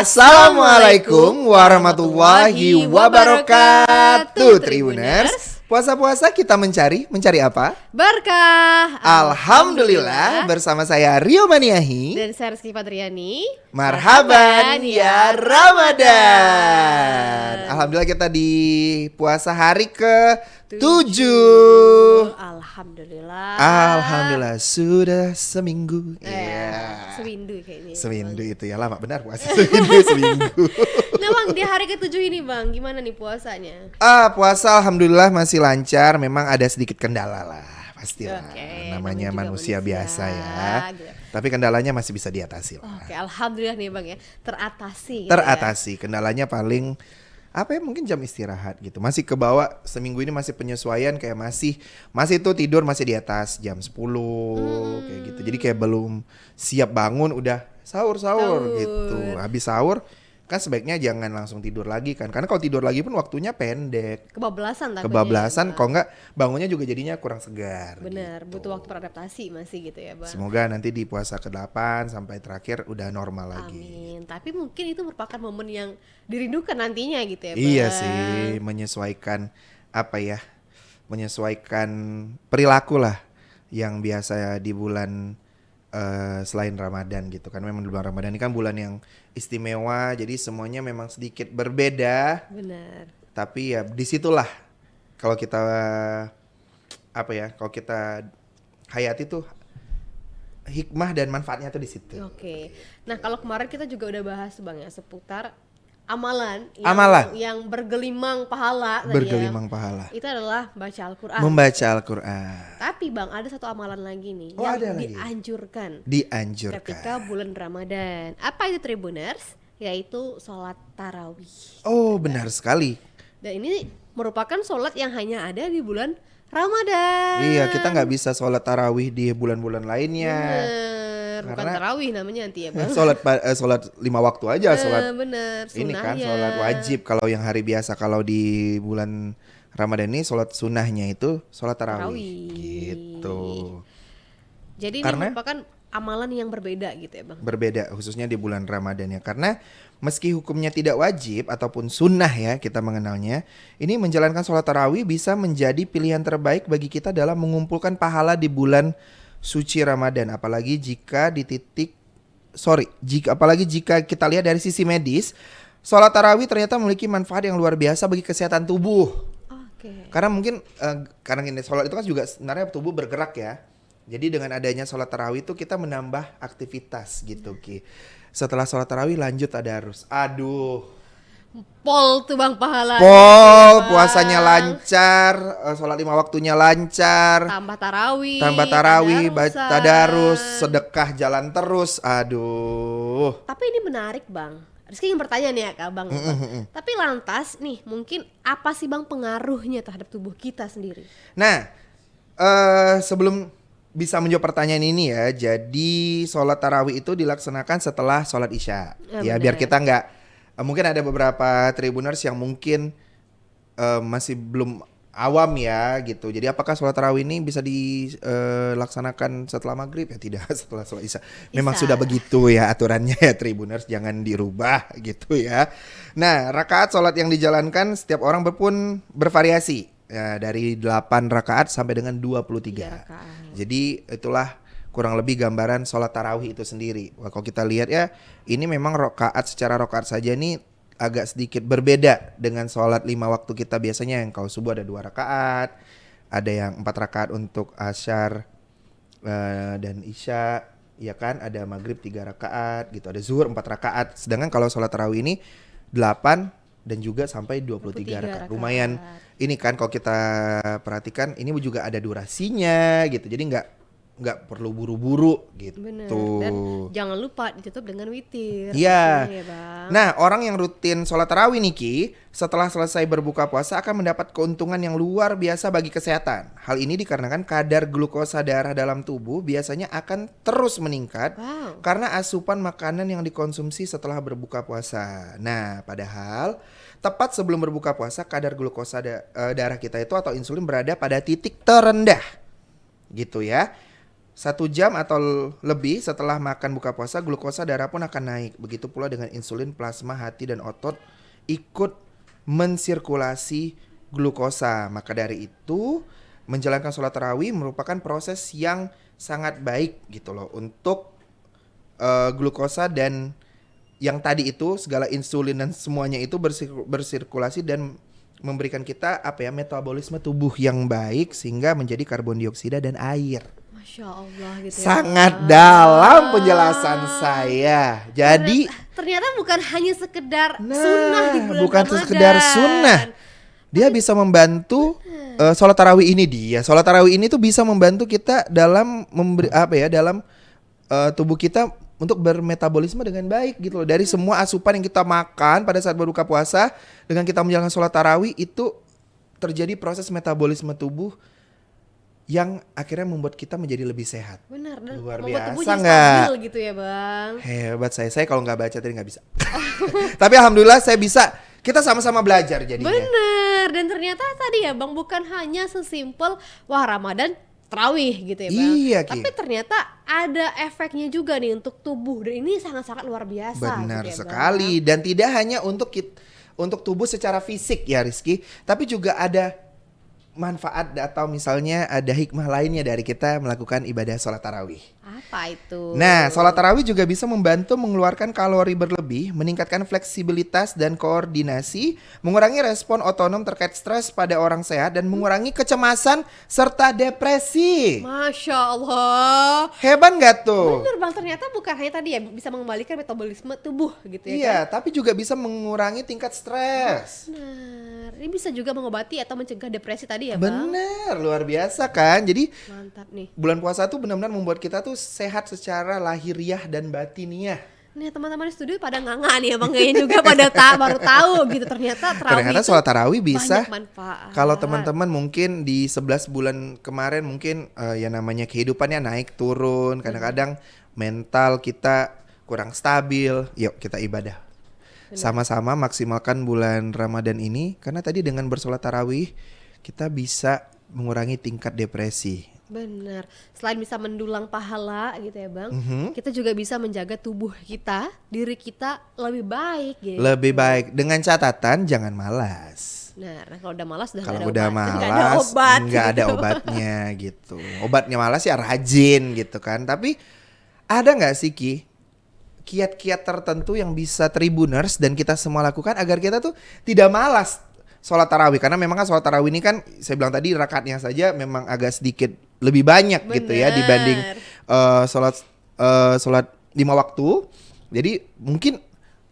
Assalamualaikum warahmatullahi wabarakatuh, Tribuners. Puasa-puasa kita mencari apa? Berkah. Alhamdulillah, bersama saya Rio Maniahi dan saya Rizky Fadriani. Marhaban ya Ramadan. Alhamdulillah kita di puasa hari ke-7. Alhamdulillah sudah seminggu. Seminggu kayaknya. Seminggu itu ya lama benar puasa seminggu. Nah Bang, di hari ke-7 ini Bang, gimana nih puasanya? Puasa alhamdulillah masih lancar. Memang ada sedikit kendala lah, pastilah. Namanya manusia biasa ya. Gitu. Tapi kendalanya masih bisa diatasi lah. Alhamdulillah nih Bang ya, teratasi. Teratasi. Kendalanya paling mungkin jam istirahat gitu. Masih ke bawah seminggu ini, masih penyesuaian, kayak masih tuh tidur masih di atas jam 10 kayak gitu. Jadi kayak belum siap bangun udah sahur gitu. Habis sahur kan sebaiknya jangan langsung tidur lagi kan. Karena kalau tidur lagi pun waktunya pendek. Kebablasan kalau enggak bangunnya juga jadinya kurang segar. Benar, gitu. butuh waktu beradaptasi masih gitu ya Bang. Semoga nanti di puasa ke-8 sampai terakhir udah normal lagi. Amin. Tapi mungkin itu merupakan momen yang dirindukan nantinya gitu ya Bang. Iya sih, menyesuaikan perilaku lah yang biasa di bulan selain Ramadan gitu kan. Memang bulan Ramadan ini kan bulan yang istimewa, jadi semuanya memang sedikit berbeda. Benar. Tapi ya disitulah kalau kita kalau kita hayati tuh hikmah dan manfaatnya tuh di situ. Oke. Nah, kalau kemarin kita juga udah bahas Bang ya seputar amalan yang bergelimang pahala. Pahala. Itu adalah baca Al-Quran. Membaca Al-Quran. Tapi Bang, ada satu amalan lagi nih dianjurkan ketika bulan Ramadan. Apa itu Tribuners? Yaitu sholat tarawih. Oh, benar sekali. Dan ini merupakan sholat yang hanya ada di bulan Ramadan. Iya, kita nggak bisa sholat tarawih di bulan-bulan lainnya. Bener, bukan tarawih namanya nanti ya Bang. Sholat 5 waktu aja, sholat. Bener, ini kan sholat wajib kalau yang hari biasa. Kalau di bulan Ramadan ini sholat sunnahnya itu sholat tarawih. Gitu. Jadi ini merupakan amalan yang berbeda gitu ya Bang. Berbeda khususnya di bulan Ramadan ya. Karena meski hukumnya tidak wajib ataupun sunnah ya kita mengenalnya, ini menjalankan sholat tarawih bisa menjadi pilihan terbaik bagi kita dalam mengumpulkan pahala di bulan suci Ramadan. Apalagi jika kita lihat dari sisi medis, sholat tarawih ternyata memiliki manfaat yang luar biasa bagi kesehatan tubuh. Karena mungkin karena ini sholat itu kan juga sebenarnya tubuh bergerak ya. Jadi dengan adanya sholat tarawih itu kita menambah aktivitas gitu Ki. Setelah sholat tarawih lanjut tadarus. Aduh. Pol tuh Bang pahalanya. Puasanya lancar, sholat 5 waktunya lancar. Tambah tarawih, tadarus, sedekah jalan terus. Aduh. Tapi ini menarik Bang. Rizky ingin bertanya nih ya Kak Bang. Tapi lantas nih mungkin apa sih Bang pengaruhnya terhadap tubuh kita sendiri? Nah, sebelum bisa menjawab pertanyaan ini ya, jadi sholat tarawih itu dilaksanakan setelah sholat isya. Ya biar kita mungkin ada beberapa Tribuners yang mungkin masih belum awam ya gitu. Jadi apakah sholat tarawih ini bisa dilaksanakan setelah maghrib? Ya tidak, setelah sholat isya. Memang sudah begitu ya aturannya ya Tribuners, jangan dirubah gitu ya. Nah, rakaat sholat yang dijalankan setiap orang pun bervariasi. Ya, dari 8 rakaat sampai dengan 23. Jadi itulah kurang lebih gambaran sholat tarawih itu sendiri. Wah, kalau kita lihat ya, ini memang secara rakaat saja ini agak sedikit berbeda dengan sholat 5 waktu kita biasanya. Yang kalau subuh ada 2 rakaat, ada yang 4 rakaat untuk asyar dan isya, ya kan, ada maghrib 3 rakaat gitu, ada zuhur 4 rakaat. Sedangkan kalau sholat tarawih ini 8 dan juga sampai 23 rakaat. Lumayan ini kan kalau kita perhatikan ini juga ada durasinya gitu. Jadi nggak perlu buru-buru gitu. Bener. Dan jangan lupa ditutup dengan witir. Iya. Nah, orang yang rutin sholat tarawih nih Ki, setelah selesai berbuka puasa akan mendapat keuntungan yang luar biasa bagi kesehatan. Hal ini dikarenakan kadar glukosa darah dalam tubuh biasanya akan terus meningkat karena asupan makanan yang dikonsumsi setelah berbuka puasa. Nah, padahal tepat sebelum berbuka puasa kadar glukosa darah kita itu atau insulin berada pada titik terendah. Gitu ya. 1 jam atau lebih setelah makan buka puasa, glukosa darah pun akan naik. Begitu pula dengan insulin, plasma, hati, dan otot ikut mensirkulasi glukosa. Maka dari itu, menjalankan sholat tarawih merupakan proses yang sangat baik gitu loh untuk glukosa dan yang tadi itu segala insulin dan semuanya itu bersirkulasi dan memberikan kita metabolisme tubuh yang baik sehingga menjadi karbon dioksida dan air. Masya Allah gitu ya. Sangat dalam penjelasan saya. Jadi ternyata bukan hanya sekedar sunnah di bulan bukan Ramadan. sekedar sunnah. Dia bisa membantu sholat tarawih ini tuh bisa membantu kita dalam dalam tubuh kita untuk bermetabolisme dengan baik gitu loh. Dari semua asupan yang kita makan pada saat berbuka puasa, dengan kita menjalankan sholat tarawih itu terjadi proses metabolisme tubuh yang akhirnya membuat kita menjadi lebih sehat. Benar, dan Luar membuat tubuh biasa jadi nggak? stabil gitu ya Bang. Hebat saya kalau nggak baca tadi nggak bisa. Tapi alhamdulillah saya bisa. Kita sama-sama belajar jadinya. Benar, dan ternyata tadi ya Bang bukan hanya sesimpel wah Ramadan tarawih gitu ya Bang. Iya, Ki. Tapi ternyata ada efeknya juga nih untuk tubuh dan ini sangat-sangat luar biasa. Benar gitu ya, sekali. Dan tidak hanya untuk tubuh secara fisik ya Rizky, tapi juga ada manfaat atau misalnya ada hikmah lainnya dari kita melakukan ibadah sholat tarawih. Apa itu? Nah, sholat tarawih juga bisa membantu mengeluarkan kalori berlebih, meningkatkan fleksibilitas dan koordinasi, mengurangi respon otonom terkait stres pada orang sehat, dan mengurangi kecemasan serta depresi. Masya Allah. Hebat nggak tuh? Bener Bang, ternyata bukan hanya tadi ya bisa mengembalikan metabolisme tubuh gitu ya Iya, kan? tapi juga bisa mengurangi tingkat stres. Benar, ini bisa juga mengobati atau mencegah depresi tadi ya Bang? Bener, luar biasa kan? Jadi Mantap nih. bulan puasa tuh benar-benar membuat kita tuh sehat secara lahiriah dan batiniah. Nih teman-teman di studio pada nganga nih ya Bang, kayaknya juga pada baru tahu gitu ternyata tarawih Ternyata itu sholat tarawih bisa. banyak manfaat. Kalau teman-teman mungkin di 11 bulan kemarin mungkin ya namanya kehidupannya naik turun, kadang-kadang mental kita kurang stabil. Yuk kita ibadah. Sama-sama maksimalkan bulan Ramadan ini karena tadi dengan bersolat tarawih kita bisa mengurangi tingkat depresi. Benar. Selain bisa mendulang pahala gitu ya Bang, kita juga bisa menjaga tubuh kita, diri kita lebih baik gitu. Lebih baik dengan catatan jangan malas. Nah, kalau udah malas udah Kalau nggak udah ada obat, nggak ada malas obat nggak ada gitu. obatnya gitu. Obatnya malas ya rajin gitu kan. Tapi ada nggak sih Ki kiat-kiat tertentu yang bisa Tribuners dan kita semua lakukan agar kita tuh tidak malas sholat tarawih? Karena memang kan sholat tarawih ini kan saya bilang tadi rakaatnya saja memang agak sedikit lebih banyak gitu ya Bener. dibanding sholat 5 waktu. Jadi mungkin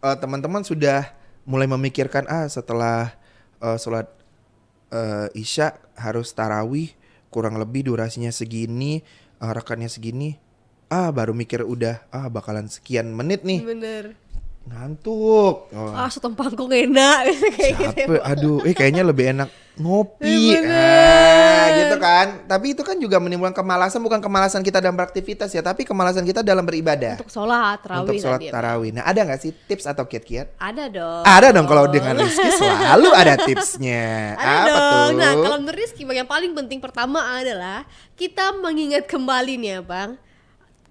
teman-teman sudah mulai memikirkan setelah sholat isya harus tarawih kurang lebih durasinya segini, rakaatnya segini. Baru mikir udah bakalan sekian menit nih. Bener. Ngantuk. Soto pangkung enak kayak gitu. ya, Capek. Bang. Aduh, kayaknya lebih enak ngopi. Bener. Gitu kan. Tapi itu kan juga menimbulkan kemalasan, bukan kemalasan kita dalam beraktivitas ya, tapi kemalasan kita dalam beribadah. Untuk sholat tarawih. Untuk sholat tadi ya, Bang. tarawih. Nah, ada nggak sih tips atau kiat-kiat? Ada dong. Ada dong kalau dengan Rizky selalu ada tipsnya. Ada Apa dong. tuh? Nah, kalau menurut Rizky yang paling penting pertama adalah kita mengingat kembali nih ya Bang,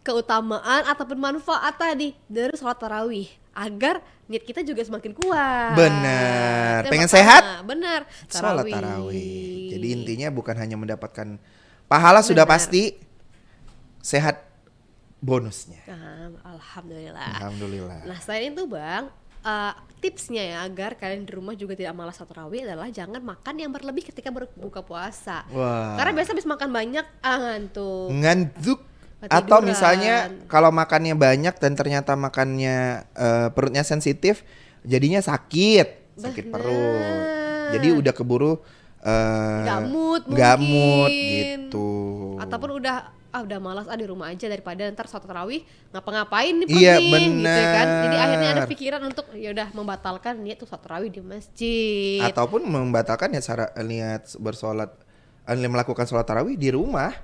keutamaan ataupun manfaat tadi dari sholat tarawih agar niat kita juga semakin kuat. Bener. Itu yang Pengen pertama. sehat? Bener. Sholat tarawih. Jadi intinya bukan hanya mendapatkan pahala sudah Benar. pasti, sehat bonusnya. Alhamdulillah. Alhamdulillah. Nah selain itu Bang, tipsnya ya agar kalian di rumah juga tidak malas sholat tarawih adalah jangan makan yang berlebih ketika berbuka puasa. Wah. Karena biasa habis makan banyak ngantuk. Ngantuk. Ketiduran. Atau misalnya kalau makannya banyak dan ternyata makannya perutnya sensitif, jadinya sakit Bener. perut. Jadi udah keburu Gamut nggak mungkin. mood gitu. Ataupun udah udah malas di rumah aja daripada ntar sholat tarawih ngapa-ngapain nih pergi Iya, gitu ya kan. bener. Jadi akhirnya ada pikiran untuk ya udah membatalkan niat tuh sholat tarawih di masjid. Ataupun membatalkan ya niat melakukan sholat tarawih di rumah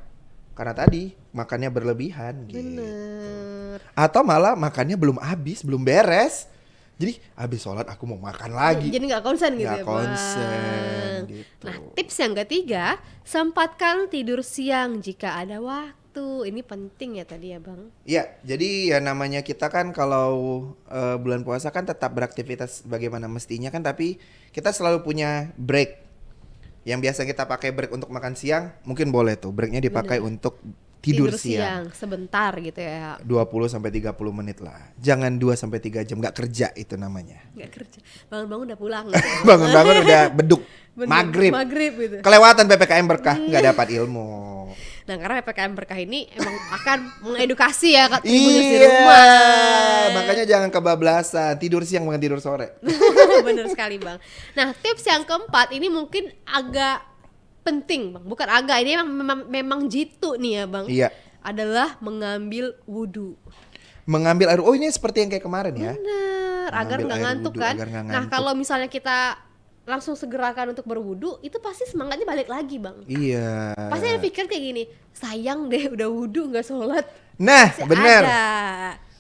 karena tadi makannya berlebihan gitu. Bener. Atau malah makannya belum habis, belum beres. Jadi habis sholat aku mau makan lagi. Jadi nggak konsen gitu Nggak ya konsen, Bang. gitu. Nah tips yang ketiga, sempatkan tidur siang jika ada waktu. Itu ini penting ya tadi ya Bang. Ya, jadi ya namanya kita kan kalau bulan puasa kan tetap beraktivitas bagaimana mestinya kan, tapi kita selalu punya break. Yang biasa kita pakai break untuk makan siang, mungkin boleh tuh breaknya dipakai untuk tidur siang. Sebentar gitu ya. 20 sampai 30 menit lah. Jangan 2 sampai 3 jam, nggak kerja itu namanya. Nggak kerja. Bangun-bangun udah pulang. Bangun-bangun udah beduk. Bener, Maghrib. Maghrib gitu. Kelewatan PPKM berkah, nggak dapat ilmu. Nah karena PPKM berkah ini emang akan mengedukasi ya Kak di Iya, rumah. makanya jangan kebablasan, tidur siang bukan tidur sore. Bener sekali Bang. Nah tips yang keempat ini mungkin agak penting Bang. Bukan agak, ini memang jitu nih ya Bang. Iya. Adalah mengambil wudhu. Mengambil air, oh ini seperti yang kayak kemarin ya. Bener, agar Mengambil nggak air ngantuk wudhu, kan. agar nggak Nah ngantuk. kalau misalnya kita langsung segerakan untuk berwudhu, itu pasti semangatnya balik lagi Bang. Iya. Pasti ada pikir kayak gini, sayang deh udah wudhu nggak sholat. Nah, Masih bener. ada.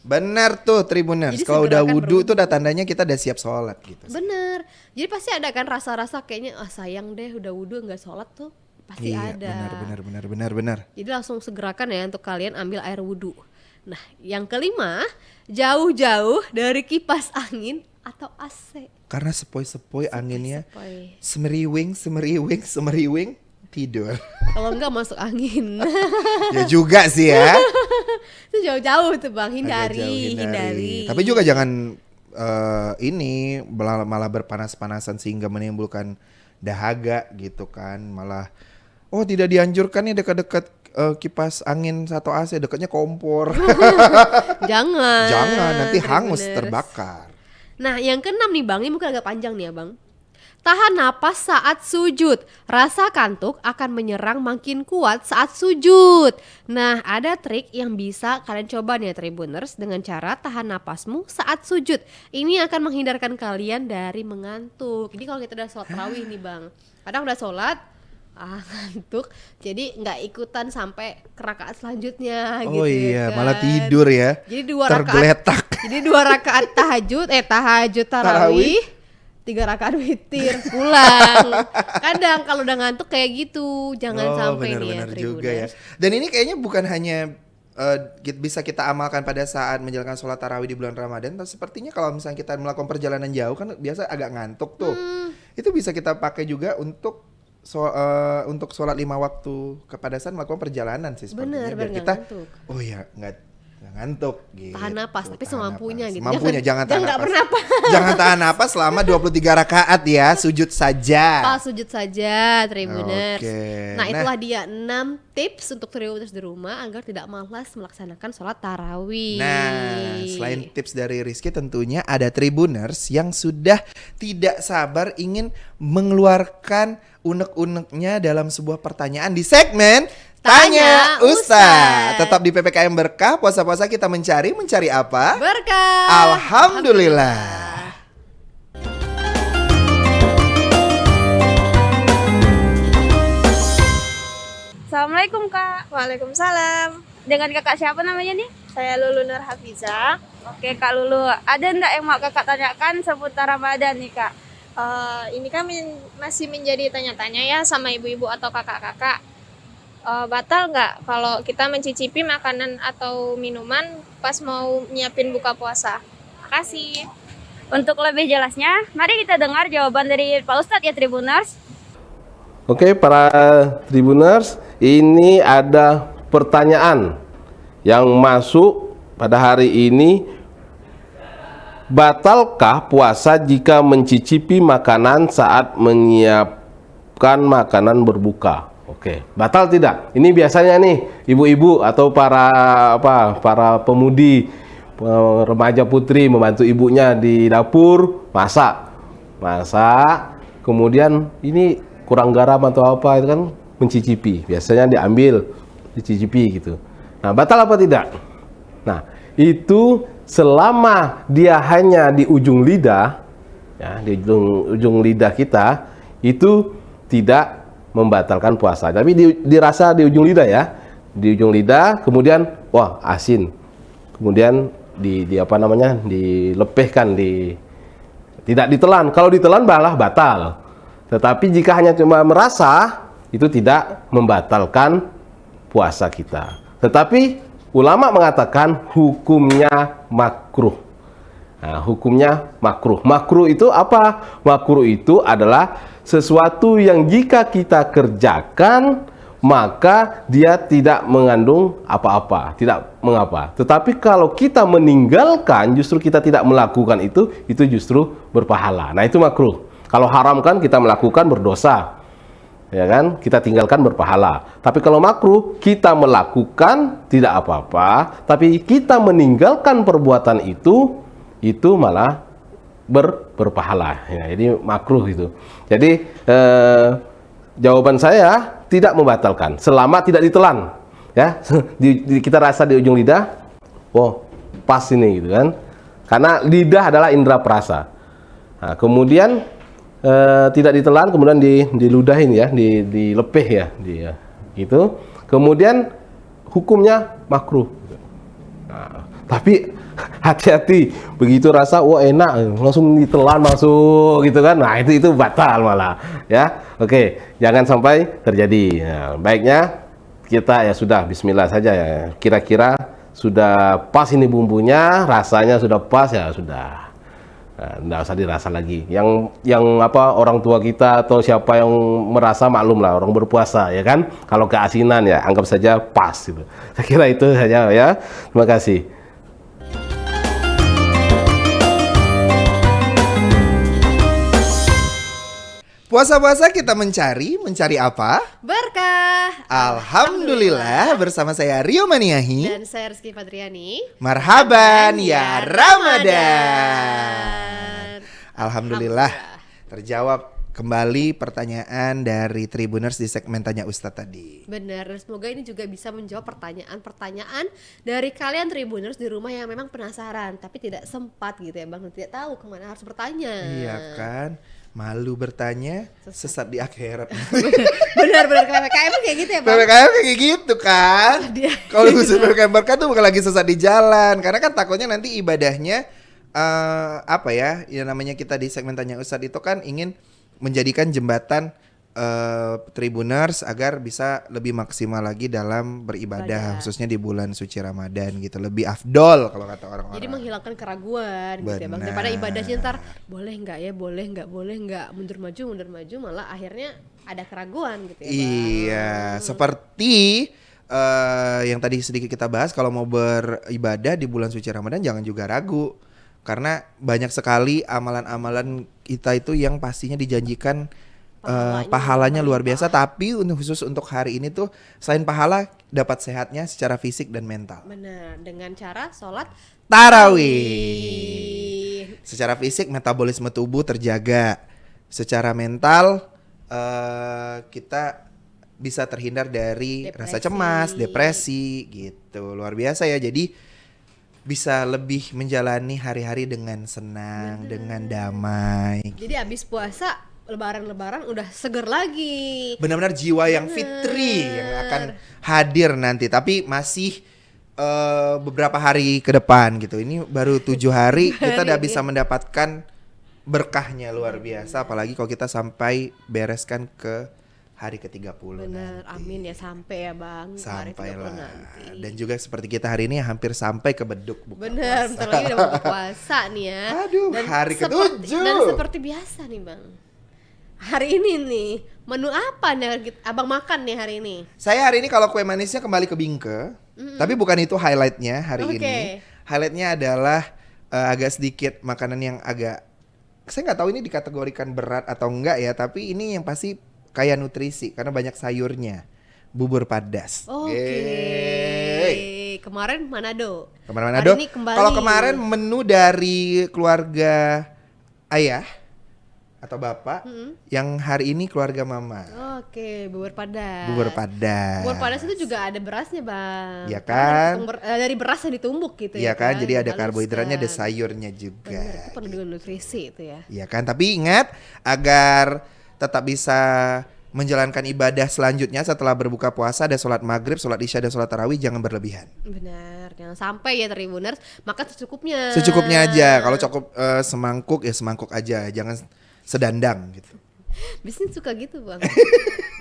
Bener tuh Tribuners. Jadi Kalau udah segerakan wudhu berwudhu. itu udah tandanya kita udah siap sholat gitu. Bener. Jadi pasti ada kan rasa-rasa kayaknya sayang deh udah wudhu nggak sholat tuh. Pasti Iya, ada. benar. Jadi langsung segerakan ya untuk kalian ambil air wudhu. Nah yang kelima, jauh-jauh dari kipas angin atau AC. Karena sepoi-sepoi anginnya Sepoi. semeriwing tidur. Kalau enggak masuk angin. Ya juga sih ya. Itu jauh-jauh tuh Bang, Agak jauh, hindari. Tapi juga jangan ini malah berpanas-panasan sehingga menimbulkan dahaga gitu kan. Malah tidak dianjurkan nih dekat-dekat kipas angin atau AC, dekatnya kompor. Jangan. Jangan, nanti hangus Tribuners. terbakar. Nah yang keenam nih Bang, ini mungkin agak panjang nih ya Bang. Tahan napas saat sujud. Rasa kantuk akan menyerang makin kuat saat sujud. Nah ada trik yang bisa kalian coba nih ya Tribuners, dengan cara tahan napasmu saat sujud. Ini akan menghindarkan kalian dari mengantuk. Jadi kalau kita udah sholat tarawih nih Bang, kadang udah sholat ngantuk, jadi nggak ikutan sampai ke rakaat selanjutnya gitu. Oh iya, kan. malah tidur ya. Jadi 2 rakaat. Tergeletak. Jadi 2 rakaat tahajud tarawih, 3 rakaat witir pulang. Kadang kalau udah ngantuk kayak gitu, jangan sampai nih ya benar juga ya. Tribuners. Dan ini kayaknya bukan hanya bisa kita amalkan pada saat menjalankan sholat tarawih di bulan Ramadan, tapi sepertinya kalau misalnya kita melakukan perjalanan jauh kan biasa agak ngantuk tuh. Itu bisa kita pakai juga untuk sholat 5 waktu pada saat melakukan perjalanan sih sepertinya. Bener, Biar nggak kita ngantuk. nggak ngantuk gitu. Tahan napas, tapi Tahan semampunya napas. gitu. Semampunya, jangan tahan nggak napas. bernapas. Jangan tahan napas selama 23 rakaat ya, sujud saja. Pas sujud saja Tribuners. Oke. Nah itulah dia 6 tips untuk Tribuners di rumah agar tidak malas melaksanakan sholat tarawih. Nah, selain tips dari Rizky tentunya ada Tribuners yang sudah tidak sabar ingin mengeluarkan unek-uneknya dalam sebuah pertanyaan di segmen Tanya Ustaz. Tetap di PPKM Berkah, puasa-puasa kita mencari apa? Berkah. Alhamdulillah. Assalamualaikum Kak. Waalaikumsalam. Dengan kakak siapa namanya nih? Saya Lulu Nur Hafiza. Oke Kak Lulu, ada enggak yang mau kakak tanyakan seputar Ramadan nih Kak? Ini kan masih menjadi tanya-tanya ya sama ibu-ibu atau kakak-kakak. Batal nggak kalau kita mencicipi makanan atau minuman pas mau nyiapin buka puasa? Makasih. Untuk lebih jelasnya, mari kita dengar jawaban dari Pak Ustadz ya Tribuners. Oke, para Tribuners, ini ada pertanyaan yang masuk pada hari ini. Batalkah puasa jika mencicipi makanan saat menyiapkan makanan berbuka? Oke, batal tidak? Ini biasanya nih ibu-ibu atau para pemudi, remaja putri membantu ibunya di dapur masak, kemudian ini kurang garam atau apa itu kan mencicipi, biasanya diambil, dicicipi gitu. Nah, batal apa tidak? Nah, itu selama dia hanya di ujung lidah, ya, di ujung lidah kita, itu tidak membatalkan puasa. Tapi dirasa di ujung lidah ya, di ujung lidah, kemudian wah asin, kemudian dilepehkan, tidak ditelan. Kalau ditelan malah batal. Tetapi jika hanya cuma merasa, itu tidak membatalkan puasa kita. Tetapi ulama mengatakan hukumnya makruh. Nah, hukumnya makruh. Makruh itu apa? Makruh itu adalah sesuatu yang jika kita kerjakan maka dia tidak mengandung apa-apa, tidak mengapa. Tetapi kalau kita meninggalkan, justru kita tidak melakukan itu justru berpahala. Nah, itu makruh. Kalau haram kan kita melakukan berdosa, ya kan? Kita tinggalkan berpahala. Tapi kalau makruh, kita melakukan tidak apa-apa, tapi kita meninggalkan perbuatan itu malah berpahala. Ya, jadi makruh itu. Jadi jawaban saya tidak membatalkan selama tidak ditelan. Ya, kita rasa di ujung lidah, oh pas ini gitu kan? Karena lidah adalah indera perasa. Nah, kemudian tidak ditelan, kemudian diludahin ya, dilepeh ya, gitu. Kemudian hukumnya makruh. Nah, tapi hati-hati, begitu rasa wah enak langsung ditelan masuk gitu kan, nah itu batal malah ya. Oke, jangan sampai terjadi. Nah, baiknya kita ya sudah bismillah saja ya, kira-kira sudah pas ini bumbunya, rasanya sudah pas ya sudah. Nah, nggak usah dirasa lagi. Yang apa orang tua kita atau siapa yang merasa maklum lah, orang berpuasa ya kan. Kalau keasinan ya anggap saja pas gitu. Saya kira itu saja ya. Terima kasih. Puasa-puasa kita mencari apa? Berkah. Alhamdulillah, bersama saya Rio Maniahi. Dan saya Rizky Fadriani. Marhaban ya Ramadan. Alhamdulillah, terjawab kembali pertanyaan dari Tribuners di segmen Tanya Ustadz tadi. Benar, semoga ini juga bisa menjawab pertanyaan-pertanyaan dari kalian Tribuners di rumah yang memang penasaran tapi tidak sempat gitu ya Bang, tidak tahu kemana harus bertanya. Iya kan? Malu bertanya, sesat di akhirat. Benar PPKM kayak gitu ya Bang. PPKM kayak gitu kan. Kalau khusus PPKM berkah tuh bukan lagi sesat di jalan, karena kan takutnya nanti ibadahnya apa ya, yang namanya kita di segmen Tanya Ustadz itu kan ingin menjadikan jembatan Tribuners agar bisa lebih maksimal lagi dalam beribadah, khususnya di bulan suci Ramadan gitu, lebih afdol kalau kata orang-orang. Jadi menghilangkan keraguan gitu ya Bang, daripada ibadahnya ntar boleh nggak ya, boleh nggak, mundur maju malah akhirnya ada keraguan gitu ya Bang. Iya, seperti yang tadi sedikit kita bahas, kalau mau beribadah di bulan suci Ramadan jangan juga ragu, karena banyak sekali amalan-amalan kita itu yang pastinya dijanjikan pahalanya luar biasa. Tapi khusus untuk hari ini tuh selain pahala, dapat sehatnya secara fisik dan mental. Benar, dengan cara sholat tarawih. Secara fisik metabolisme tubuh terjaga, secara mental kita bisa terhindar dari rasa cemas, depresi gitu. Luar biasa ya. Jadi bisa lebih menjalani hari-hari dengan senang, dengan damai. Jadi abis puasa lebaran udah seger lagi. Benar-benar jiwa yang fitri yang akan hadir nanti. Tapi masih beberapa hari ke depan gitu. Ini baru 7 hari kita udah bisa mendapatkan berkahnya luar biasa. Apalagi kalau kita sampai bereskan ke hari ke-30. Bener, nanti. Amin ya, sampai ya Bang. Sampailah. Dan juga seperti kita hari ini hampir sampai ke beduk buka bener, puasa. bentar lagi udah buka puasa nih ya. Aduh, dan hari ke-7. Dan seperti biasa nih Bang, hari ini nih, menu apa nih Abang makan nih hari ini? Saya hari ini kalau kue manisnya kembali ke bingke. Tapi bukan itu highlightnya hari ini. Highlightnya adalah agak sedikit makanan yang agak, saya nggak tahu ini dikategorikan berat atau enggak ya. Tapi ini yang pasti kaya nutrisi karena banyak sayurnya. Bubur padas. Kemarin Manado. Hari ini kembali. Kalau kemarin menu dari keluarga ayah atau bapak, yang hari ini keluarga mama. Bubur padas. Bubur padas. Bubur padas itu juga ada berasnya Bang. Iya kan? Dari beras yang ditumbuk gitu ya. Iya kan? Jadi ada haluskan. karbohidratnya, ada sayurnya juga. Bener, itu penuh dengan nutrisi itu ya. Iya kan? Tapi ingat, agar tetap bisa menjalankan ibadah selanjutnya setelah berbuka puasa, ada sholat maghrib, sholat isya, dan sholat tarawih, jangan berlebihan. Benar, jangan sampai ya Tribuners, maka secukupnya. Secukupnya aja. Kalau cukup semangkuk ya semangkuk aja, jangan sedandang gitu. Bisnis suka gitu Bang.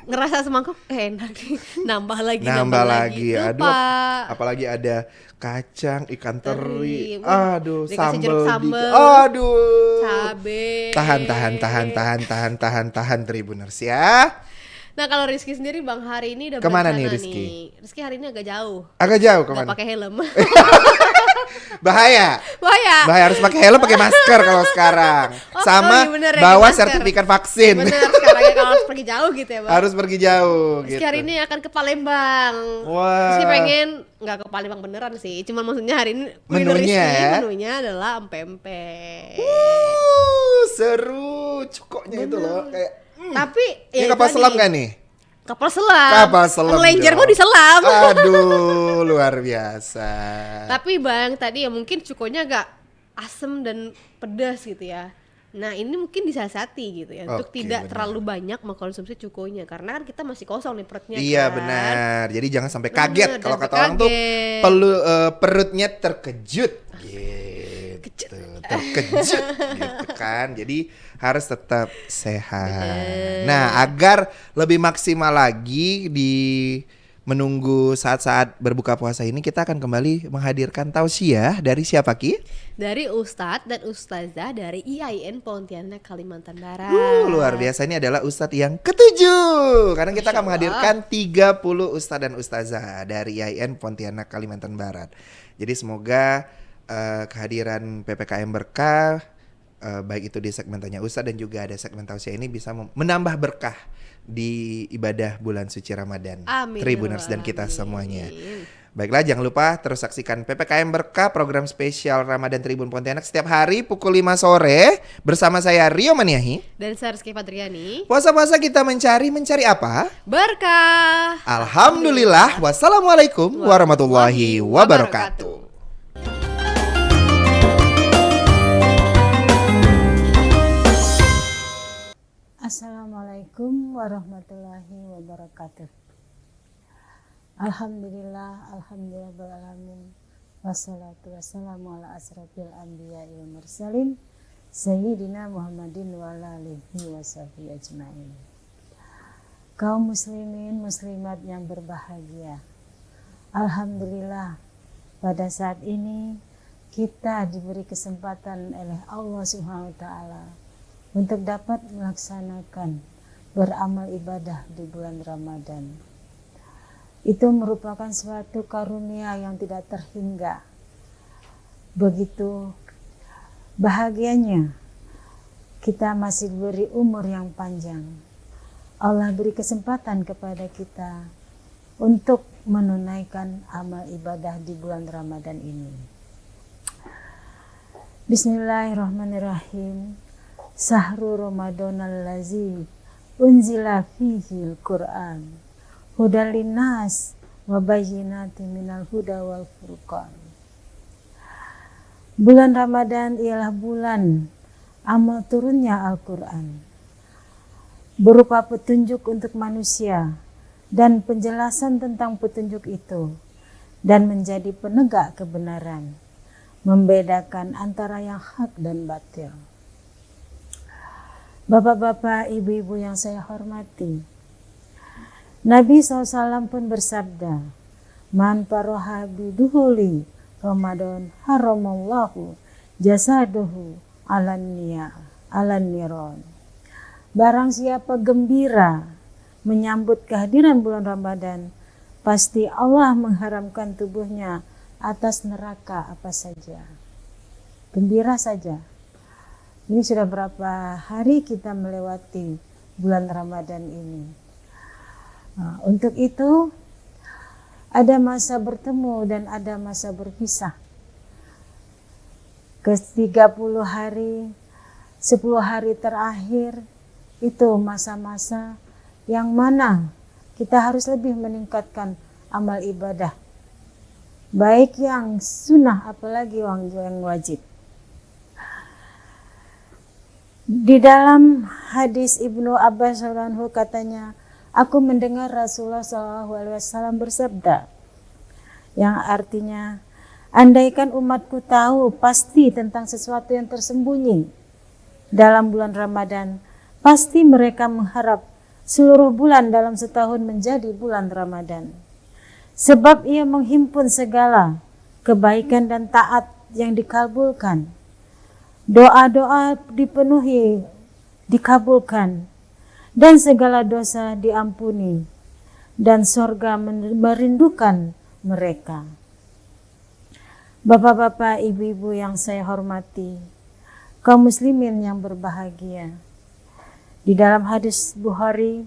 ngerasa semangkuk enak nih. Nambah lagi. Nambah lagi. Aduh, Lupa. apalagi ada kacang, ikan teri. Teri. Aduh, Dikasih jeruk sambel. Aduh. Cabe. Tahan Tribuners ya. Nah kalau Rizky sendiri Bang hari ini udah Kemana nih, berencana Rizky? Rizky hari ini agak jauh. Agak jauh Gak kemana? pakai helm. Bahaya. Bahaya. Bahaya, harus pakai helm, pakai masker kalau sekarang. Oh, Sama iya bener ya, bawa masker. sertifikat vaksin. Bener sekarang ya kalau harus pergi jauh gitu ya Bang. Harus pergi jauh Rizky gitu. hari ini akan ke Palembang. Wah. Rizky pengen nggak ke Palembang beneran sih. Cuma maksudnya hari ini kuliner Menunya Rizky, ya? menunya adalah empempe. Seru cukoknya itu loh kayak Tapi ini ya kapal tadi, selam gak nih? Kapal selam. Kapal selam. Lenjer dong. mau diselam. Aduh, luar biasa. Tapi Bang tadi ya mungkin cukonya agak asem dan pedas gitu ya. Nah ini mungkin disasati gitu ya untuk Oke, tidak benar. terlalu banyak mengkonsumsi cukonya karena kan kita masih kosong nih perutnya Iya kan. benar. Jadi jangan sampai Benar, kaget kalau jangan kata orang tuh kaget. perutnya terkejut gitu. Terkejut gitu kan. Jadi harus tetap sehat. Nah, agar lebih maksimal lagi di menunggu saat-saat berbuka puasa ini kita akan kembali menghadirkan tausiah dari siapa Ki? Dari Ustadz dan Ustazah dari IAIN Pontianak Kalimantan Barat. Luar biasa, ini adalah Ustadz yang ketujuh. Karena kita akan menghadirkan 30 Ustadz dan Ustazah dari IAIN Pontianak Kalimantan Barat. Jadi semoga kehadiran PPKM Berkah baik itu di segmen Tanya Ustadz dan juga ada segmen tausiah ini bisa menambah berkah di ibadah bulan suci Ramadan. Amin. Tribuners dan kita Amin. semuanya. Baiklah, jangan lupa terus saksikan PPKM Berkah, program spesial Ramadan Tribun Pontianak setiap hari pukul 5 sore bersama saya Rio Maniahi. Dan saya Rizky Fadriani. Puasa-puasa kita mencari apa? Berkah. Alhamdulillah. Wassalamualaikum warahmatullahi wabarakatuh. Assalamualaikum warahmatullahi wabarakatuh. Alhamdulillahirrahmanirrahim. Wassalatu wassalamu ala asrafil anbiya wal mursalin Sayyidina Muhammadin wa ala alihi wa sahbihi ajma'in. Kaum muslimin muslimat yang berbahagia, alhamdulillah pada saat ini kita diberi kesempatan oleh Allah Subhanahu wa taala untuk dapat melaksanakan beramal ibadah di bulan Ramadan. Itu merupakan suatu karunia yang tidak terhingga. Begitu bahagianya kita masih diberi umur yang panjang. Allah beri kesempatan kepada kita untuk menunaikan amal ibadah di bulan Ramadan ini. Bismillahirrahmanirrahim. Sahru Ramadanal lazi unzila fihi al-Qur'an hudal linnas wa bayyinatin minal huda wal furqan. Bulan Ramadan ialah bulan amal turunnya Al-Qur'an, berupa petunjuk untuk manusia dan penjelasan tentang petunjuk itu, dan menjadi penegak kebenaran, membedakan antara yang hak dan batil. Bapak-bapak, ibu-ibu yang saya hormati, Nabi SAW pun bersabda, Man paroha biduhuli Ramadan haramallahu jasaduhu alan niron. Barang siapa gembira menyambut kehadiran bulan Ramadan, pasti Allah mengharamkan tubuhnya atas neraka apa saja. Gembira saja. Ini sudah berapa hari kita melewati bulan Ramadan ini. Nah, untuk itu ada masa bertemu dan ada masa berpisah. Ke 30 hari, 10 hari terakhir itu masa-masa yang mana kita harus lebih meningkatkan amal ibadah. Baik yang sunnah apalagi yang wajib. Di dalam hadis Ibnu Abbas radhiyallahu anhu katanya, aku mendengar Rasulullah SAW bersabda, yang artinya, andaikan umatku tahu pasti tentang sesuatu yang tersembunyi dalam bulan Ramadan, pasti mereka mengharap seluruh bulan dalam setahun menjadi bulan Ramadan. Sebab ia menghimpun segala kebaikan dan taat yang dikabulkan. Doa-doa dipenuhi, dikabulkan, dan segala dosa diampuni, dan sorga merindukan mereka. Bapak-bapak, ibu-ibu yang saya hormati, kaum muslimin yang berbahagia, di dalam hadis Bukhari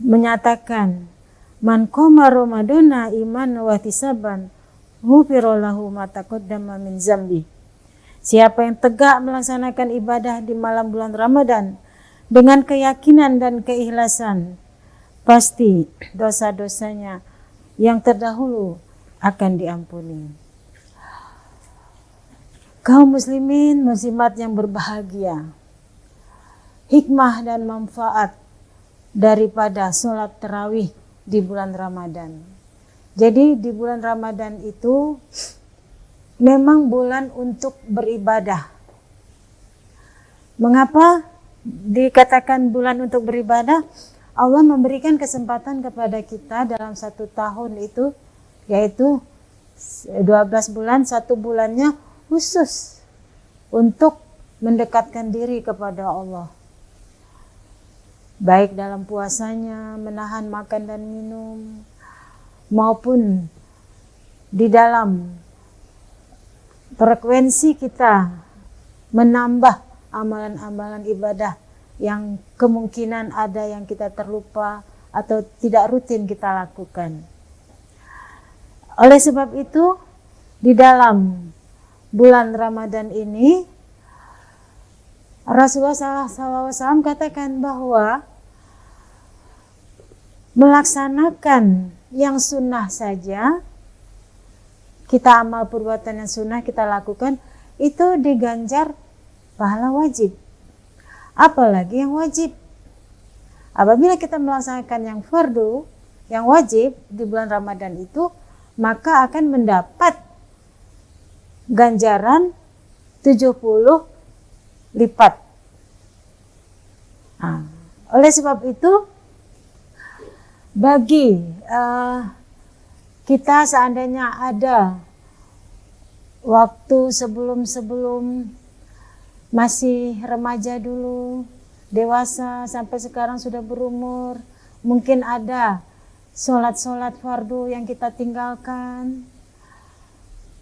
menyatakan, man qoma ramadana iman wa ihtisaban ghufira lahu ma taqaddama min zambi. Siapa yang tegak melaksanakan ibadah di malam bulan Ramadan dengan keyakinan dan keikhlasan, pasti dosa-dosanya yang terdahulu akan diampuni. Kaum muslimin muslimat yang berbahagia, hikmah dan manfaat daripada sholat tarawih di bulan Ramadan. Jadi di bulan Ramadan itu memang bulan untuk beribadah. Mengapa dikatakan bulan untuk beribadah? Allah memberikan kesempatan kepada kita dalam 1 tahun itu, yaitu 12 bulan, 1 bulannya khusus untuk mendekatkan diri kepada Allah. Baik dalam puasanya, menahan makan dan minum, maupun di dalam frekuensi kita menambah amalan-amalan ibadah yang kemungkinan ada yang kita terlupa atau tidak rutin kita lakukan. Oleh sebab itu, di dalam bulan Ramadan ini, Rasulullah SAW katakan bahwa melaksanakan yang sunnah saja, kita amal perbuatan yang sunnah kita lakukan, itu diganjar pahala wajib. Apalagi yang wajib. Apabila kita melaksanakan yang fardu, yang wajib di bulan Ramadan itu, maka akan mendapat ganjaran 70 lipat. Nah, oleh sebab itu, bagi kita seandainya ada waktu sebelum masih remaja dulu, dewasa sampai sekarang sudah berumur, mungkin ada sholat-sholat fardu yang kita tinggalkan.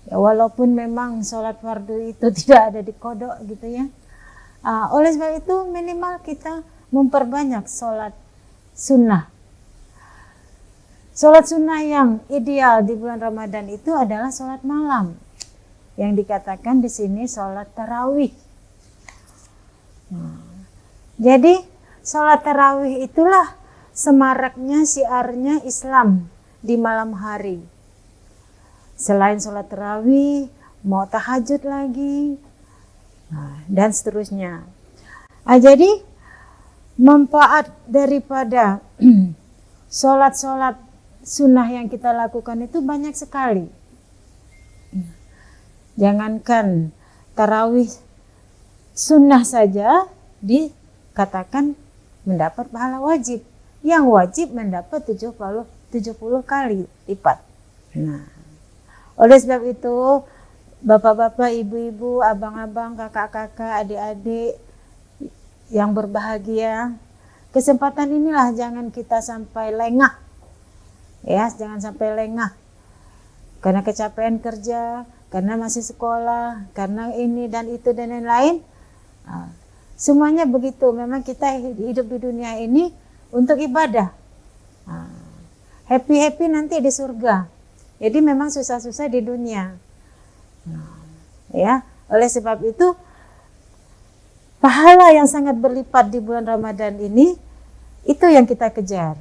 Ya, walaupun memang sholat fardu itu tidak ada di kodok gitu ya. Oleh sebab itu minimal kita memperbanyak sholat sunnah. Sholat sunnah yang ideal di bulan Ramadan itu adalah sholat malam, yang dikatakan di sini sholat tarawih. Jadi sholat tarawih itulah semaraknya, siarnya Islam di malam hari. Selain sholat tarawih, mau tahajud lagi, dan seterusnya. Jadi manfaat daripada sholat-sholat sunnah yang kita lakukan itu banyak sekali. Jangankan tarawih sunnah saja dikatakan mendapat pahala wajib. Yang wajib mendapat 70 kali lipat. Nah, oleh sebab itu, bapak-bapak, ibu-ibu, abang-abang, kakak-kakak, adik-adik yang berbahagia, kesempatan inilah jangan kita sampai lengah. Ya, jangan sampai lengah. Karena kecapean kerja, karena masih sekolah, karena ini dan itu dan lain-lain. Semuanya begitu. Memang kita hidup di dunia ini untuk ibadah. Happy-happy nanti di surga. Jadi memang susah-susah di dunia. Ya, oleh sebab itu pahala yang sangat berlipat di bulan Ramadan ini itu yang kita kejar.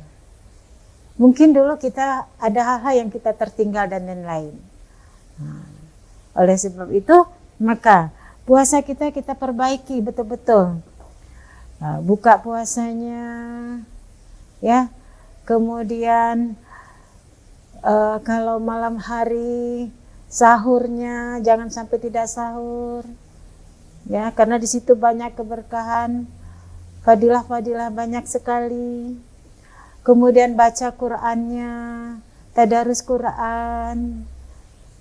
Mungkin dulu kita ada hal-hal yang kita tertinggal dan lain-lain. Oleh sebab itu, maka puasa kita perbaiki betul-betul. Buka puasanya, ya. Kemudian kalau malam hari sahurnya jangan sampai tidak sahur, ya, karena di situ banyak keberkahan. fadilah-fadilah banyak sekali. Kemudian baca Qur'annya, tadarus Qur'an.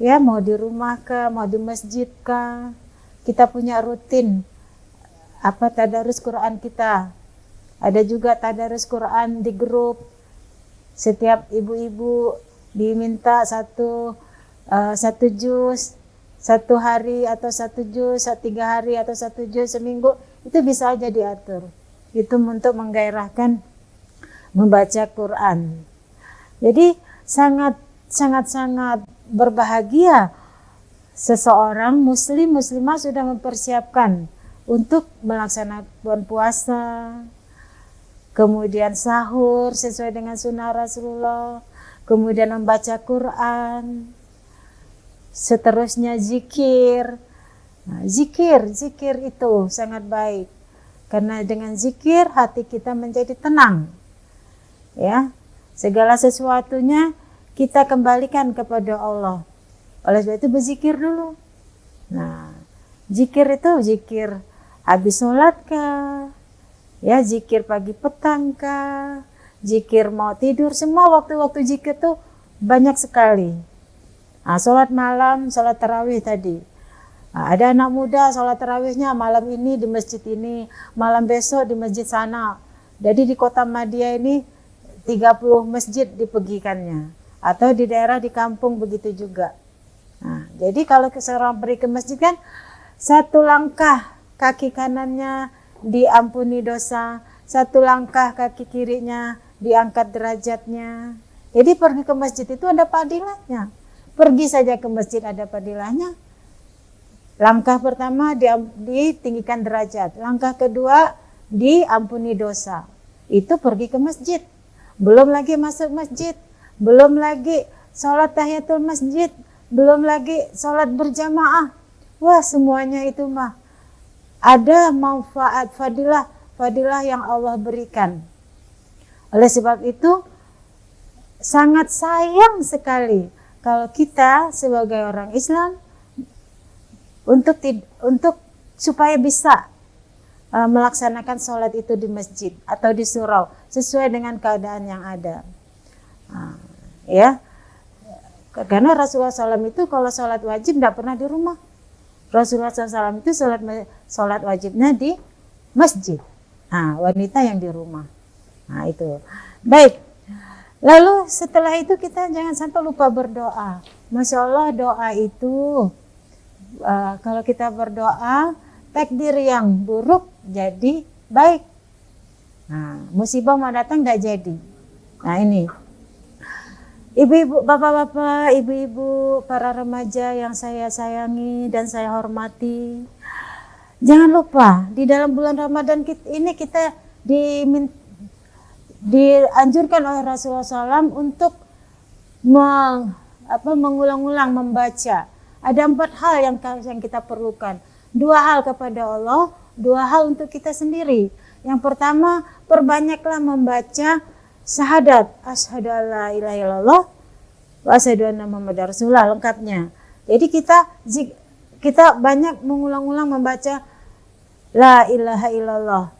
Ya, mau di rumah kah, mau di masjid kah. Kita punya rutin tadarus Quran kita. Ada juga tadarus Quran di grup. Setiap ibu-ibu diminta satu juz, 1 hari atau 1 juz, 3 hari atau 1 juz seminggu, itu bisa aja diatur. Itu untuk menggairahkan membaca Quran. Jadi sangat berbahagia seseorang muslimah sudah mempersiapkan untuk melaksanakan puasa, kemudian sahur sesuai dengan sunnah Rasulullah, kemudian membaca Quran, seterusnya zikir. Nah, zikir itu sangat baik karena dengan zikir hati kita menjadi tenang. Ya, segala sesuatunya kita kembalikan kepada Allah. Oleh sebab itu berzikir dulu. Nah, zikir itu zikir habis sholat kah? Ya, zikir pagi petang kah? Zikir mau tidur, semua waktu-waktu zikir tuh banyak sekali. Nah, sholat malam, sholat tarawih tadi. Nah, ada anak muda sholat tarawihnya malam ini di masjid ini, malam besok di masjid sana. Jadi di kota Madia ini 30 masjid dipergikannya. Atau di daerah di kampung begitu juga. Nah, jadi kalau seorang pergi ke masjid kan 1 langkah kaki kanannya diampuni dosa, 1 langkah kaki kirinya diangkat derajatnya. Jadi pergi ke masjid itu ada padilahnya. Pergi saja ke masjid ada padilahnya. Langkah pertama ditinggikan derajat, langkah kedua diampuni dosa. Itu pergi ke masjid. Belum lagi masuk masjid, belum lagi sholat tahiyatul masjid, belum lagi sholat berjamaah. Wah, semuanya itu mah ada manfaat fadilah yang Allah berikan. Oleh sebab itu sangat sayang sekali kalau kita sebagai orang Islam untuk supaya bisa melaksanakan sholat itu di masjid atau di surau sesuai dengan keadaan yang ada. Ya, karena Rasulullah SAW itu kalau sholat wajib tidak pernah di rumah. Rasulullah SAW itu sholat wajibnya di masjid. Nah, wanita yang di rumah. Nah, itu. Baik. Lalu setelah itu kita jangan sampai lupa berdoa. Masya Allah, doa itu kalau kita berdoa, takdir yang buruk jadi baik. Nah, musibah mau datang tidak jadi. Nah, ini. Ibu-ibu, bapak-bapak, ibu-ibu, para remaja yang saya sayangi dan saya hormati. Jangan lupa di dalam bulan Ramadan ini kita dianjurkan oleh Rasulullah SAW untuk mengulang-ulang membaca. Ada 4 hal yang kita perlukan. 2 hal kepada Allah, 2 hal untuk kita sendiri. Yang pertama, perbanyaklah membaca syahadat asyhadu alla ilaha illallah wa asyhadu anna muhammadar rasulullah lengkapnya. Jadi kita banyak mengulang-ulang membaca la ilaha illallah,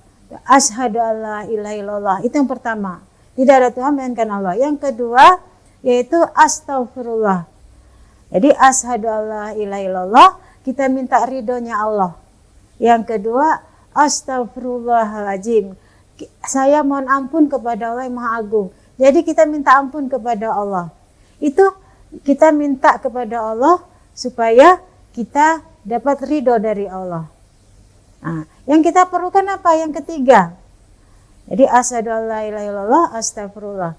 asyhadu alla ilaha illallah. Itu yang pertama. Tidak ada Tuhan melainkan Allah. Yang kedua yaitu astaghfirullah. Jadi asyhadu alla ilaha illallah, kita minta ridhonya Allah. Yang kedua astagfirullahaladzim, saya mohon ampun kepada Allah yang Maha Agung. Jadi kita minta ampun kepada Allah. Itu kita minta kepada Allah supaya kita dapat ridho dari Allah. Nah, yang kita perlukan apa? Yang ketiga. Jadi asyhadu alla ilaha illallah, astagfirullah.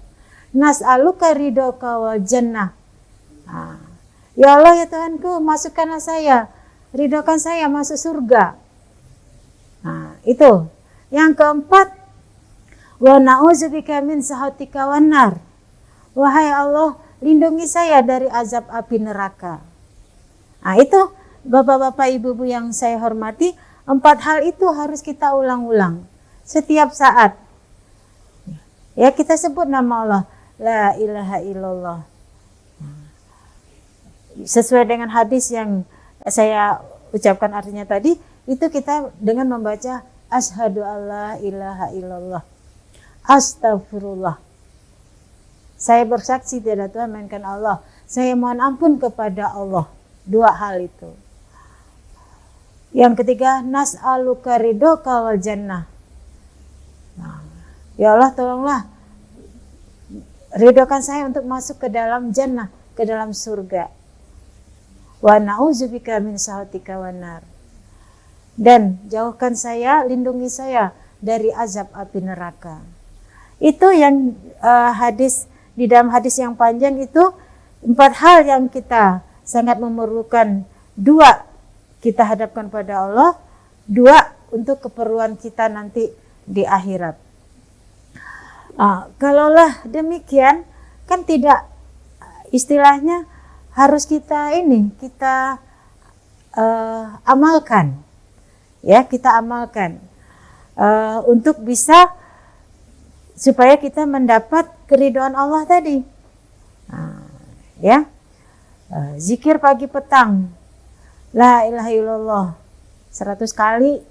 Nas'aluka ridhoka wal jannah. Nah, ya Allah ya Tuhanku, masukkanlah saya, ridhokan saya masuk surga. Nah, itu. Yang keempat, wa na'udzubika min sakhatika wan nar. Wahai Allah, lindungi saya dari azab api neraka. Nah, itu bapak-bapak, ibu-ibu yang saya hormati, 4 hal itu harus kita ulang-ulang setiap saat. Ya, kita sebut nama Allah, la ilaha illallah. Sesuai dengan hadis yang saya ucapkan artinya tadi, itu kita dengan membaca Asyhadu alla ilaha illallah. Astagfirullah. Saya bersaksi tidak Tuhan melainkan Allah. Saya mohon ampun kepada Allah. Dua hal itu. Yang ketiga, nas'aluka ridhoka wal jannah. Nah, ya Allah tolonglah ridhokan saya untuk masuk ke dalam jannah, ke dalam surga. Wa na'udzubika min sakhatika wan nar. Dan jauhkan saya, lindungi saya dari azab api neraka. Itu yang hadis, di dalam hadis yang panjang itu 4 hal yang kita sangat memerlukan. 2 kita hadapkan pada Allah, 2 untuk keperluan kita nanti di akhirat. Kalaulah demikian, kan tidak, istilahnya harus kita amalkan, ya kita amalkan untuk bisa supaya kita mendapat keridhaan Allah tadi. Ya, zikir pagi petang, la ilaha illallah 100 kali.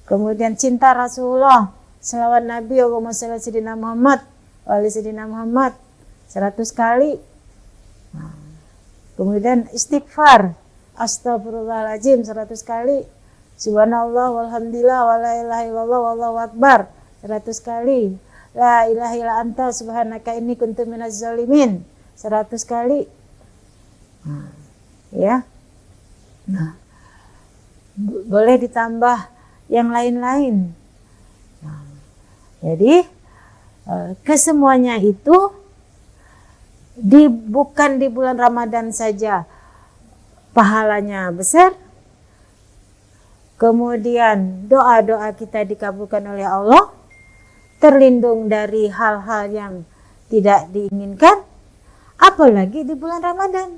Kemudian cinta Rasulullah, selawat Nabi, Allahumma shalli ala sayyidina Muhammad wa ali sayyidina Muhammad 100 kali. Kemudian istighfar, astagfirullahaladzim 100 kali. Subhanallah walhamdulillah wa la ilaha illallah wallahu akbar 100 kali. La ilaha illa anta subhanaka inni kuntu minaz zalimin 100 kali. Ya. Nah, boleh ditambah yang lain-lain. Jadi kesemuanya itu bukan di bulan Ramadan saja pahalanya besar, kemudian doa-doa kita dikabulkan oleh Allah, terlindung dari hal-hal yang tidak diinginkan, apalagi di bulan Ramadan.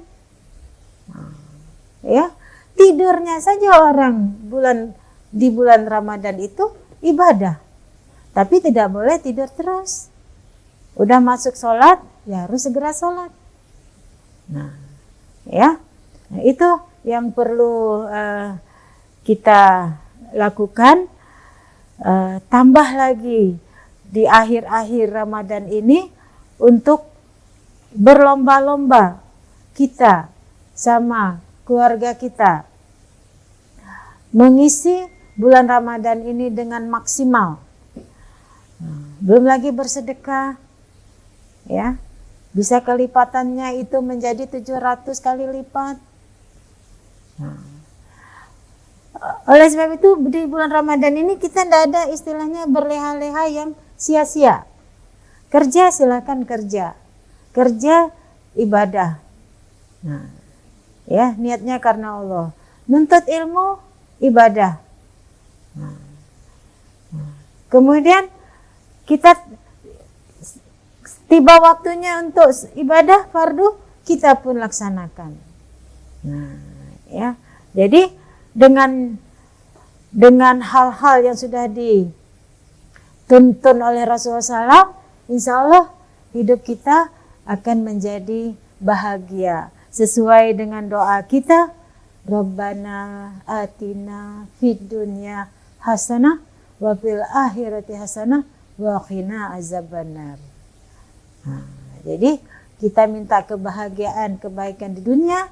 Ya, tidurnya saja orang di bulan Ramadan itu ibadah, tapi tidak boleh tidur terus. Udah masuk sholat, ya harus segera sholat. Nah, ya, nah, itu yang perlu kita lakukan. Tambah lagi di akhir-akhir Ramadan ini untuk berlomba-lomba kita sama keluarga kita mengisi bulan Ramadan ini dengan maksimal. Belum lagi bersedekah, ya, bisa kelipatannya itu menjadi 700 kali lipat. Oleh sebab itu di bulan Ramadan ini kita tidak ada istilahnya berleha-leha yang sia-sia. Kerja silakan kerja ibadah. Nah, ya, niatnya karena Allah. Nuntut ilmu ibadah. Kemudian kita tiba waktunya untuk ibadah fardu, kita pun laksanakan. Nah, ya. Jadi dengan hal-hal yang sudah dituntun oleh Rasulullah SAW, insya Allah hidup kita akan menjadi bahagia sesuai dengan doa kita, Rabbana atina fid dunya hasanah wa fil akhirati hasanah wa qina azabannar. Jadi kita minta kebahagiaan, kebaikan di dunia,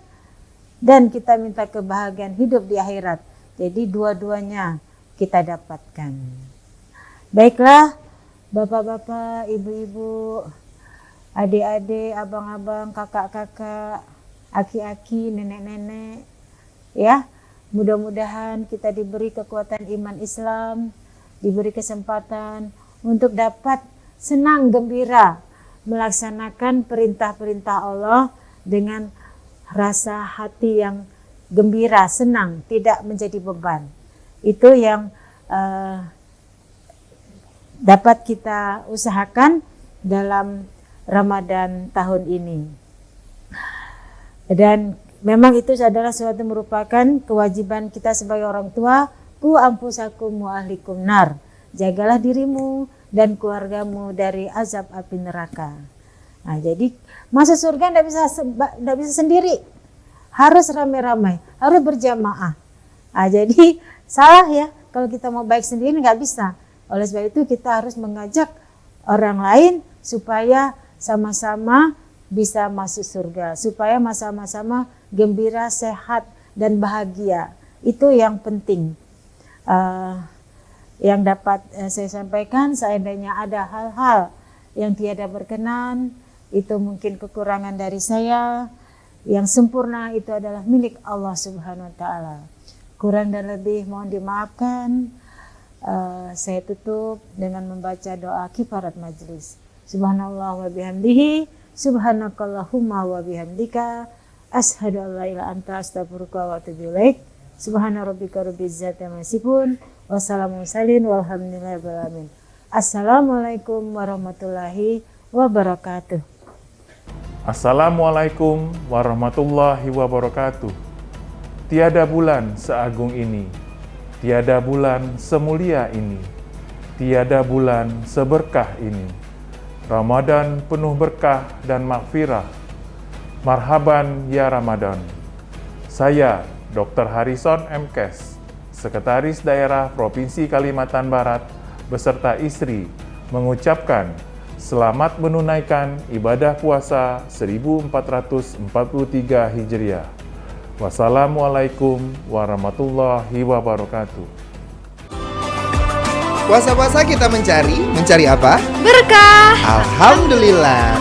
dan kita minta kebahagiaan hidup di akhirat. Jadi dua-duanya kita dapatkan. Baiklah, bapak-bapak, ibu-ibu, adik-adik, abang-abang, kakak-kakak, aki-aki, nenek-nenek, ya, mudah-mudahan kita diberi kekuatan iman Islam, diberi kesempatan untuk dapat senang gembira melaksanakan perintah-perintah Allah dengan rasa hati yang gembira, senang, tidak menjadi beban. Itu yang dapat kita usahakan dalam Ramadan tahun ini. Dan memang itu adalah suatu merupakan kewajiban kita sebagai orang tua. Ku anfusakum wa ahlikum nar. Jagalah dirimu dan keluargamu dari azab api neraka. Nah, jadi masuk surga tidak bisa sendiri, harus ramai-ramai, harus berjamaah. Nah, jadi salah ya Kalau kita mau baik sendiri nggak bisa. Oleh sebab itu kita harus mengajak orang lain supaya sama-sama bisa masuk surga, supaya sama-sama gembira, sehat, dan bahagia. Itu yang penting. Yang dapat saya sampaikan, seandainya ada hal-hal yang tiada berkenan, itu mungkin kekurangan dari saya. Yang sempurna itu adalah milik Allah Subhanahu wa Ta'ala. Kurang dan lebih mohon dimaafkan. Saya tutup dengan membaca doa kifarat majlis. Subhanallah wa bihamdihi, subhanakallahumma wa bihamdika, ashhadu an la ilaha anta astaghfiruka wa atubu ilaik. Subhana rabbika rabbil izzati amma yasifun, wassalamu salin walhamdulillahi rabbil alamin. Assalamualaikum warahmatullahi wabarakatuh. Assalamualaikum warahmatullahi wabarakatuh. Tiada bulan seagung ini, tiada bulan semulia ini, tiada bulan seberkah ini. Ramadan penuh berkah dan maghfirah. Marhaban ya Ramadan. Saya Dr. Harrison M. Kes, Sekretaris Daerah Provinsi Kalimantan Barat beserta istri mengucapkan selamat menunaikan ibadah puasa 1443 Hijriah. Wassalamualaikum warahmatullahi wabarakatuh. Puasa-puasa kita mencari apa? Berkah. Alhamdulillah.